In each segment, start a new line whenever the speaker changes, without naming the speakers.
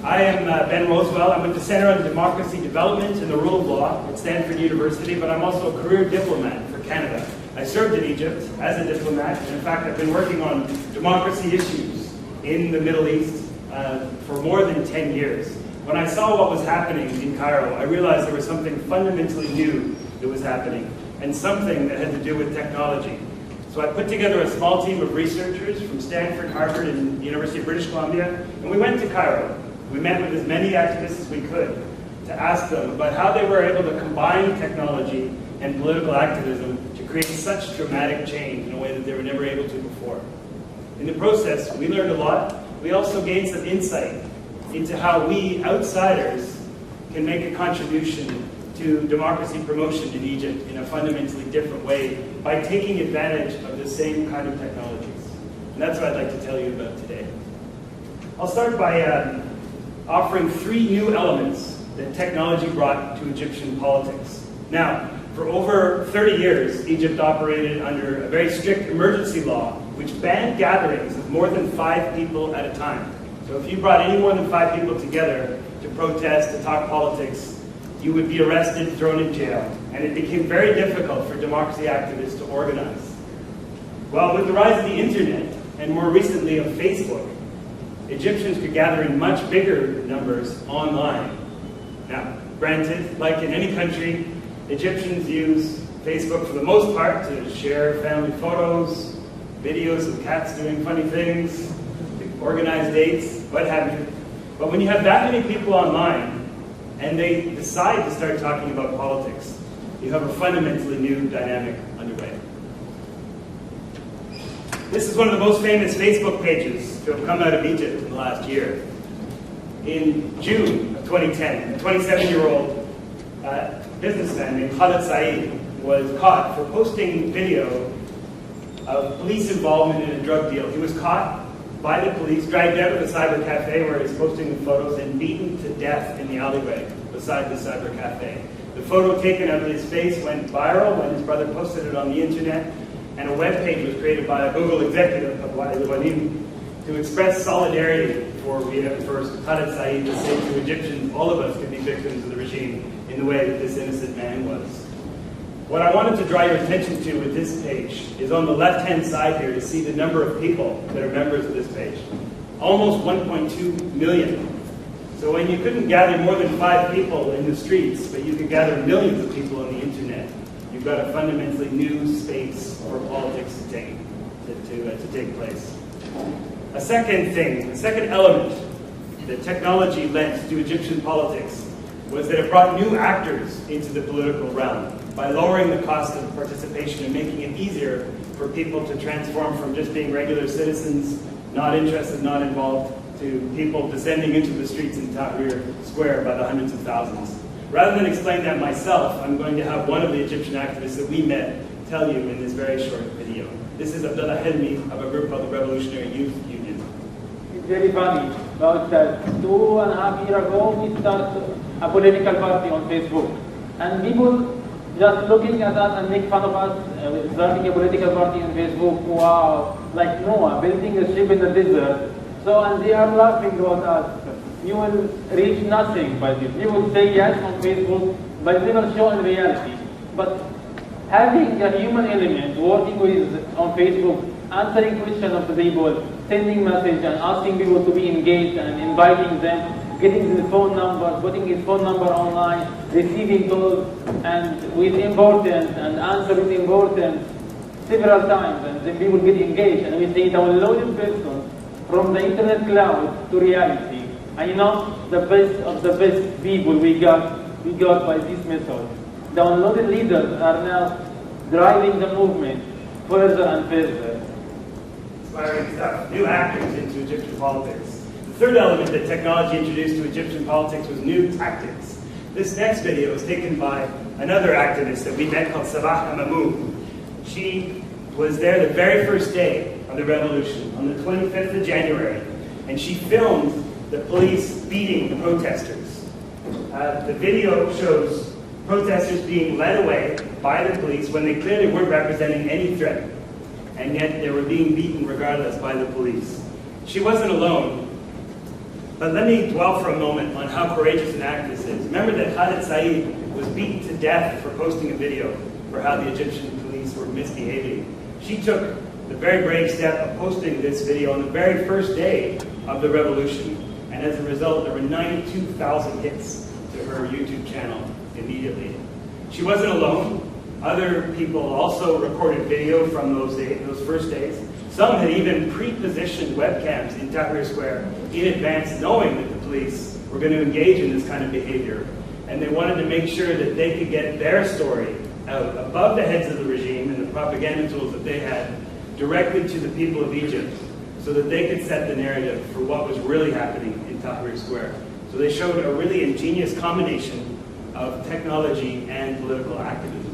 I am Ben Rowswell. I'm with the Center on Democracy Development and the Rule of Law at Stanford University, but I'm also a career diplomat for Canada. I served in Egypt as a diplomat, and in fact I've been working on democracy issues in the Middle East for more than 10 years. When I saw what was happening in Cairo, I realized there was something fundamentally new that was happening, and something that had to do with technology. So I put together a small team of researchers from Stanford, Harvard, and the University of British Columbia, and we went to Cairo. We met with as many activists as we could to ask them about how they were able to combine technology and political activism to create such dramatic change in a way that they were never able to before. In the process, we learned a lot. We also gained some insight into how we, outsiders, can make a contribution to democracy promotion in Egypt in a fundamentally different way by taking advantage of the same kind of technologies. And that's what I'd like to tell you about today. I'll start by offering 3 new elements that technology brought to Egyptian politics. Now, for over 30 years, Egypt operated under a very strict emergency law which banned gatherings of more than 5 people at a time. So if you brought any more than 5 people together to protest, to talk politics, you would be arrested, thrown in jail. And it became very difficult for democracy activists to organize. Well, with the rise of the internet, and more recently of Facebook, Egyptians could gather in much bigger numbers online. Now, granted, like in any country, Egyptians use Facebook for the most part to share family photos, videos of cats doing funny things, to organize dates, what have you. But when you have that many people online, and they decide to start talking about politics, you have a fundamentally new dynamic underway. This is one of the most famous Facebook pages to have come out of Egypt in the last year. In June of 2010, a 27-year-old businessman named Khalid Saeed was caught for posting video of police involvement in a drug deal. He was caught by the police, dragged out of the cyber cafe where he's posting the photos, and beaten to death in the alleyway beside the cyber cafe. The photo taken out of his face went viral when his brother posted it on the internet, and a web page was created by a Google executive, to express solidarity for Khalid Saeed, to say to Egyptians, all of us could be victims of the regime in the way that this innocent man was. What I wanted to draw your attention to with this page is on the left-hand side here to see the number of people that are members of this page. Almost 1.2 million. So when you couldn't gather more than 5 people in the streets, but you could gather millions of people on the internet, you've got a fundamentally new space for politics to take place. A second element that technology lent to Egyptian politics was that it brought new actors into the political realm by lowering the cost of participation and making it easier for people to transform from just being regular citizens, not interested, not involved, to people descending into the streets in Tahrir Square by the hundreds of thousands. Rather than explain that myself, I'm going to have one of the Egyptian activists that we met tell you in this very short video. This is Abdullah Helmi of a group called the Revolutionary Youth Union.
It's very funny. About 2.5 years ago, we started a political party on Facebook. And people just looking at us and make fun of us, starting a political party on Facebook. Wow, like Noah, building a ship in the desert. So, and they are laughing about us. You will reach nothing by this. You will say yes on Facebook, but never show in reality. But having a human element, working with on Facebook, answering questions of the people, sending messages and asking people to be engaged and inviting them, getting the phone number, putting his phone number online, receiving calls, and with importance and answer with importance several times, and then people get engaged, and we say downloading person from the internet cloud to reality. I know the best of the best people we got by this method. Downloaded leaders are now driving the movement further and further.
Inspiring stuff. New actors into Egyptian politics. The third element that technology introduced to Egyptian politics was new tactics. This next video is taken by another activist that we met called Sabah Amamoun. She was there the very first day of the revolution, on the 25th of January, and she filmed the police beating the protesters. The video shows protesters being led away by the police when they clearly weren't representing any threat, and yet they were being beaten regardless by the police. She wasn't alone. But let me dwell for a moment on how courageous an act this is. Remember that Khalid Saeed was beaten to death for posting a video for how the Egyptian police were misbehaving. She took the very brave step of posting this video on the very first day of the revolution. And as a result, there were 92,000 hits to her YouTube channel immediately. She wasn't alone. Other people also recorded video from those first days. Some had even pre-positioned webcams in Tahrir Square in advance, knowing that the police were going to engage in this kind of behavior. And they wanted to make sure that they could get their story out above the heads of the regime and the propaganda tools that they had directly to the people of Egypt, so that they could set the narrative for what was really happening in Tahrir Square. So they showed a really ingenious combination of technology and political activism.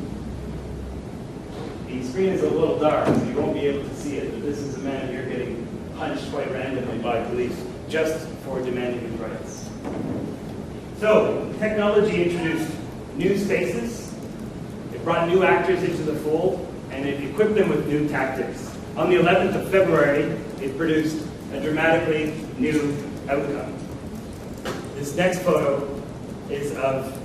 The screen is a little dark, so you won't be able to see it, but this is a man here getting punched quite randomly by police just for demanding his rights. So, technology introduced new spaces, it brought new actors into the fold, and it equipped them with new tactics. On the 11th of February, it produced a dramatically new outcome. This next photo is of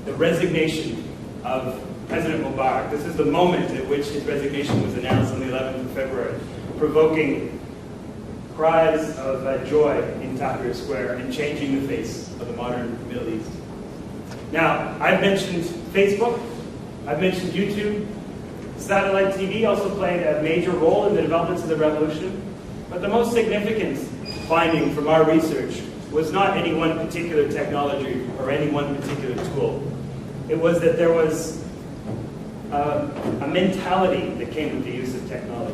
the resignation of President Mubarak. This is the moment at which his resignation was announced on the 11th of February, provoking cries of joy in Tahrir Square and changing the face of the modern Middle East. Now, I've mentioned Facebook, I've mentioned YouTube. Satellite TV also played a major role in the developments of the revolution, but the most significant finding from our research was not any one particular technology or any one particular tool. It was that there was a mentality that came with the use of technology.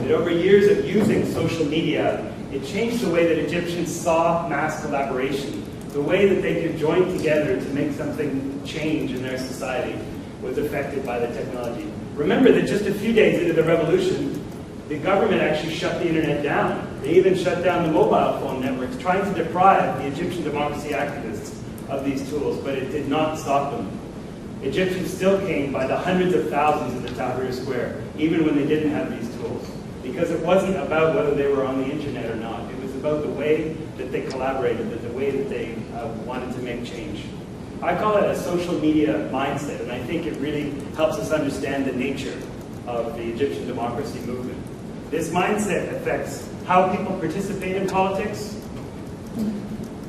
That over years of using social media, it changed the way that Egyptians saw mass collaboration. The way that they could join together to make something change in their society was affected by the technology. Remember that just a few days into the revolution, the government actually shut the internet down. They even shut down the mobile phone networks, trying to deprive the Egyptian democracy activists of these tools, but it did not stop them. Egyptians still came by the hundreds of thousands into Tahrir Square, even when they didn't have these tools, because it wasn't about whether they were on the internet or not. It was about the way that they collaborated, the way that they wanted to make change. I call it a social media mindset, and I think it really helps us understand the nature of the Egyptian democracy movement. This mindset affects how people participate in politics,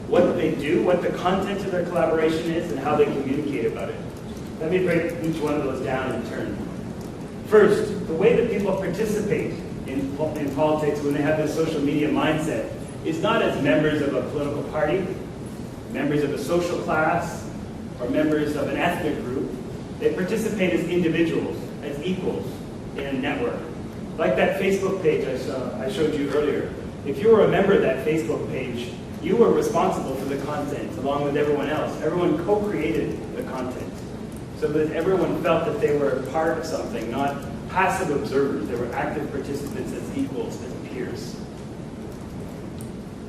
what they do, what the content of their collaboration is, and how they communicate about it. Let me break each one of those down in turn. First, the way that people participate in politics when they have this social media mindset is not as members of a political party, members of a social class, or members of an ethnic group. They participate as individuals, as equals in a network. Like that Facebook page I showed you earlier. If you were a member of that Facebook page, you were responsible for the content along with everyone else. Everyone co-created the content so that everyone felt that they were part of something, not passive observers. They were active participants as equals, as peers.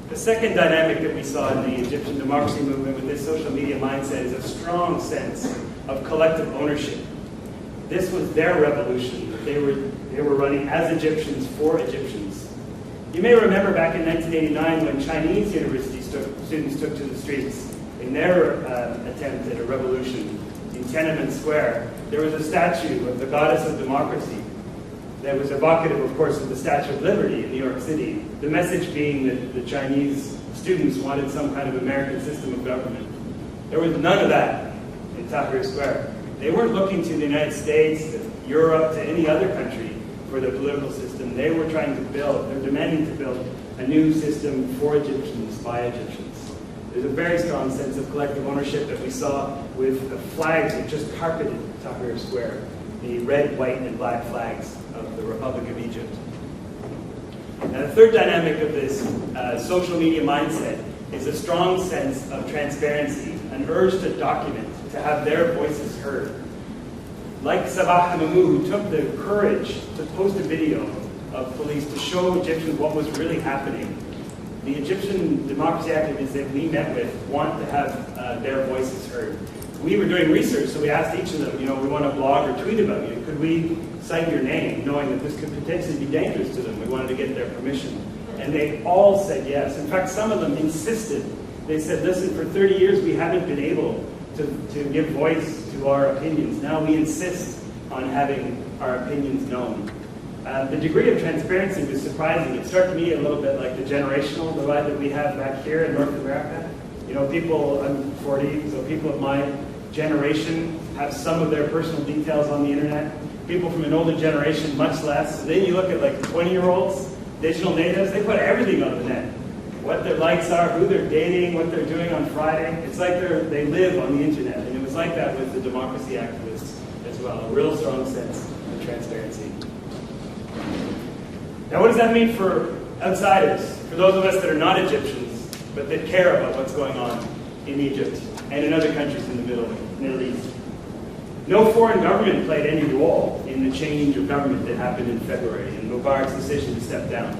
The second dynamic that we saw in the Egyptian democracy movement with this social media mindset is a strong sense of collective ownership. This was their revolution that they were running as Egyptians for Egyptians. You may remember back in 1989 when Chinese university students took to the streets in their attempt at a revolution in Tiananmen Square. There was a statue of the goddess of democracy that was evocative, of course, of the Statue of Liberty in New York City. The message being that the Chinese students wanted some kind of American system of government. There was none of that in Tahrir Square. They weren't looking to the United States, to Europe, to any other country for their political system. They were trying to build, they're demanding to build a new system for Egyptians, by Egyptians. There's a very strong sense of collective ownership that we saw with the flags that just carpeted Tahrir Square, the red, white, and black flags of the Republic of Egypt. And the third dynamic of this social media mindset is a strong sense of transparency, an urge to document, to have their voices heard. Like Sabah Hamamu, who took the courage to post a video of police to show Egyptians what was really happening. The Egyptian democracy activists that we met with want to have their voices heard. We were doing research, so we asked each of them, we want to blog or tweet about you. Could we cite your name, knowing that this could potentially be dangerous to them? We wanted to get their permission. and they all said yes. In fact, some of them insisted. They said, listen, for 30 years we haven't been able to give voice to our opinions. Now we insist on having our opinions known. The degree of transparency was surprising. It struck me a little bit like the generational divide that we have back here in North America. You know, people, I'm 40, so people of my generation have some of their personal details on the internet. People from an older generation, much less. So then you look at like 20-year-olds, digital natives, they put everything on the net. What their likes are, who they're dating, what they're doing on Friday. It's like they live on the internet. And it was like that with the democracy activists as well. A real strong sense of transparency. Now what does that mean for outsiders? For those of us that are not Egyptians, but that care about what's going on in Egypt and in other countries in the Middle East. No foreign government played any role in the change of government that happened in February and Mubarak's decision to step down.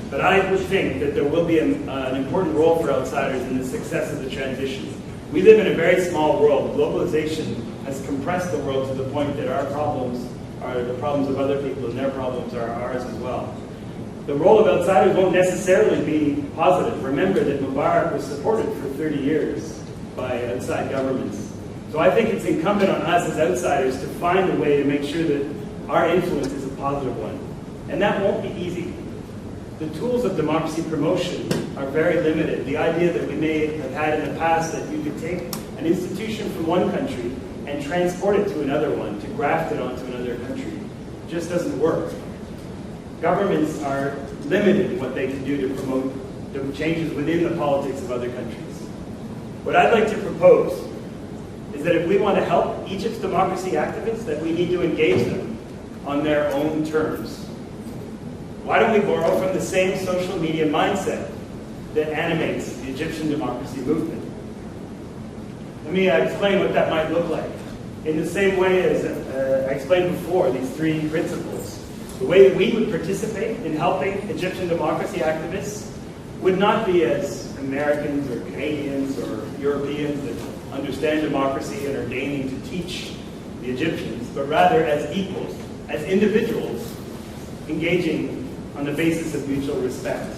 But I would think that there will be an important role for outsiders in the success of the transition. We live in a very small world. Globalization has compressed the world to the point that our problems are the problems of other people and their problems are ours as well. The role of outsiders won't necessarily be positive. Remember that Mubarak was supported for 30 years by outside governments. So I think it's incumbent on us as outsiders to find a way to make sure that our influence is a positive one. And that won't be easy. The tools of democracy promotion are very limited. The idea that we may have had in the past that you could take an institution from one country and transport it to another one, to graft it onto another country, just doesn't work. Governments are limited in what they can do to promote the changes within the politics of other countries. What I'd like to propose is that if we want to help Egypt's democracy activists, that we need to engage them on their own terms. Why don't we borrow from the same social media mindset that animates the Egyptian democracy movement? Let me explain what that might look like. In the same way as I explained before, these three principles. The way that we would participate in helping Egyptian democracy activists would not be as Americans or Canadians or Europeans that understand democracy and are deigning to teach the Egyptians, but rather as equals, as individuals engaging on the basis of mutual respect,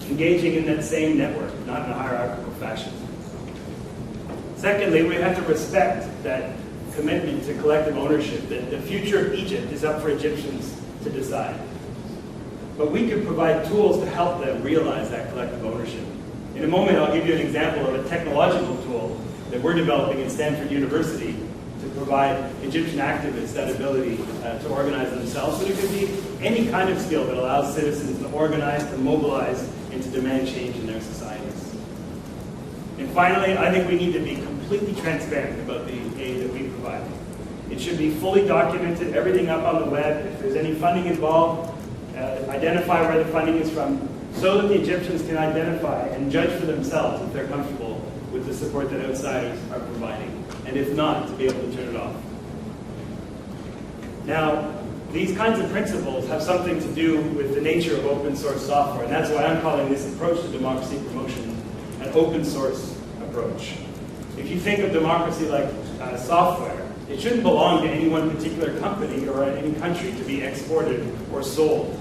engaging in that same network, not in a hierarchical fashion. Secondly, we have to respect that commitment to collective ownership, that the future of Egypt is up for Egyptians to decide. But we can provide tools to help them realize that collective ownership. In a moment, I'll give you an example of a technological tool that we're developing at Stanford University to provide Egyptian activists that ability to organize themselves. But it could be any kind of skill that allows citizens to organize, to mobilize, and to demand change in their societies. And finally, I think we need to be completely transparent about the aid that we provide. It should be fully documented, everything up on the web. If there's any funding involved, identify where the funding is from, so that the Egyptians can identify and judge for themselves if they're comfortable with the support that outsiders are providing. And if not, to be able to turn it off. Now, these kinds of principles have something to do with the nature of open source software, and that's why I'm calling this approach to democracy promotion an open source approach. If you think of democracy like software, it shouldn't belong to any one particular company or any country to be exported or sold.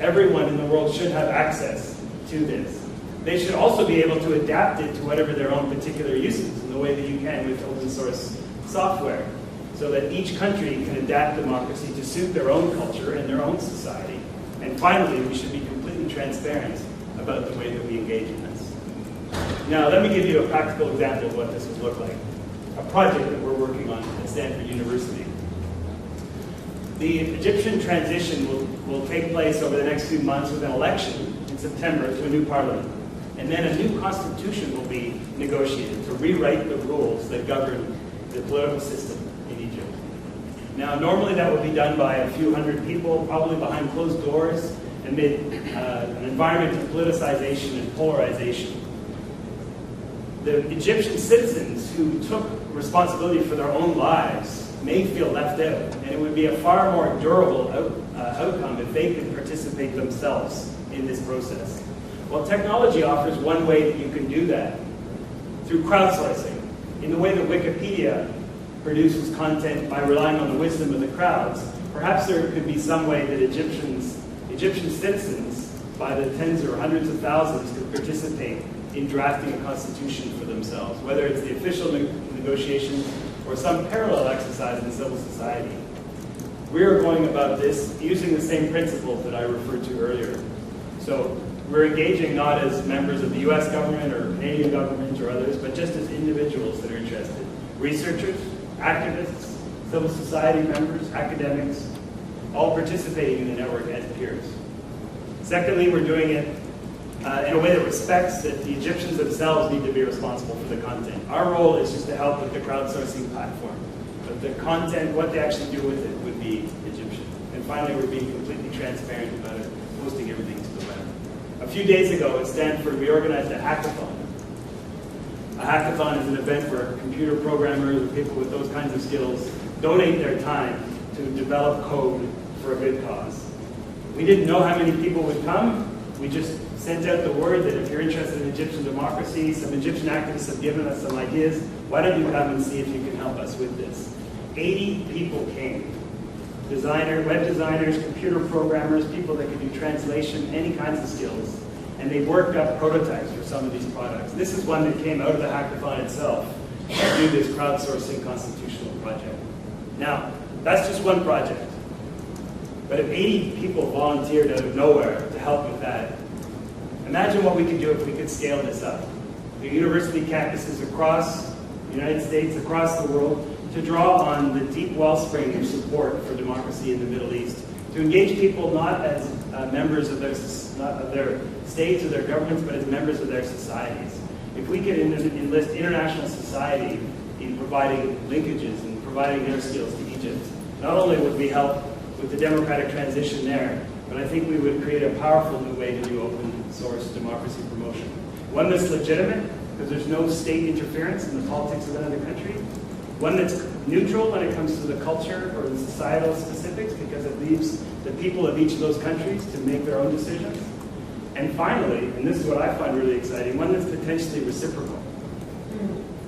Everyone in the world should have access to this. They should also be able to adapt it to whatever their own particular uses in the way that you can with open source software, so that each country can adapt democracy to suit their own culture and their own society. And finally, we should be completely transparent about the way that we engage in this. Now, let me give you a practical example of what this would look like. A project that we're working on at Stanford University. The Egyptian transition will take place over the next few months with an election in September to a new parliament. And then a new constitution will be negotiated to rewrite the rules that govern the political system in Egypt. Now, normally that would be done by a few hundred people, probably behind closed doors, amid an environment of politicization and polarization. The Egyptian citizens who took responsibility for their own lives may feel left out, and it would be a far more durable outcome if they could participate themselves in this process. Well, technology offers one way that you can do that, through crowdsourcing. In the way that Wikipedia produces content by relying on the wisdom of the crowds, perhaps there could be some way that Egyptians Egyptian citizens, by the tens or hundreds of thousands, could participate in drafting a constitution for themselves, whether it's the official negotiation or some parallel exercise in civil society. We are going about this using the same principles that I referred to earlier. So we're engaging not as members of the US government or Canadian government or others, but just as individuals that are interested. Researchers, activists, civil society members, academics, all participating in the network as peers. Secondly, we're doing it in a way that respects that the Egyptians themselves need to be responsible for the content. Our role is just to help with the crowdsourcing platform. But the content, what they actually do with it, would be Egyptian. And finally, we're being completely transparent about it, posting everything to the web. A few days ago at Stanford, we organized a hackathon. A hackathon is an event where computer programmers or people with those kinds of skills donate their time to develop code for a good cause. We didn't know how many people would come. We just sent out the word that if you're interested in Egyptian democracy, some Egyptian activists have given us some ideas. Why don't you come and see if you can help us with this? 80 people came. Web designers, computer programmers, people that could do translation, any kinds of skills. And they worked up prototypes for some of these products. This is one that came out of the hackathon itself to do this crowdsourcing constitutional project. Now, that's just one project. But if 80 people volunteered out of nowhere to help with that, imagine what we could do if we could scale this up. The university campuses across the United States, across the world, to draw on the deep wellspring of support for democracy in the Middle East, to engage people not as members of their states or their governments, but as members of their societies. If we could enlist international society in providing linkages and providing their skills to Egypt, not only would we help with the democratic transition there, but I think we would create a powerful new way to do open source democracy promotion. One that's legitimate, because there's no state interference in the politics of another country. One that's neutral when it comes to the culture or the societal specifics, because it leaves the people of each of those countries to make their own decisions. And finally, and this is what I find really exciting, one that's potentially reciprocal.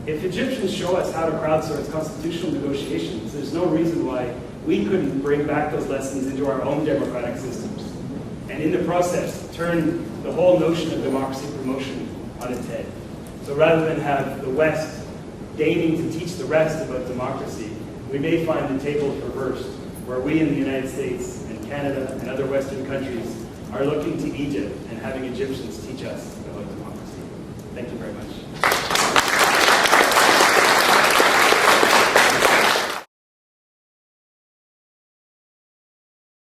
If Egyptians show us how to crowdsource constitutional negotiations, there's no reason why we couldn't bring back those lessons into our own democratic systems. And in the process, turn the whole notion of democracy promotion on its head. So rather than have the West deigning to teach the rest about democracy, we may find the tables reversed, where we in the United States and Canada and other Western countries are looking to Egypt and having Egyptians teach us about democracy. Thank you very much.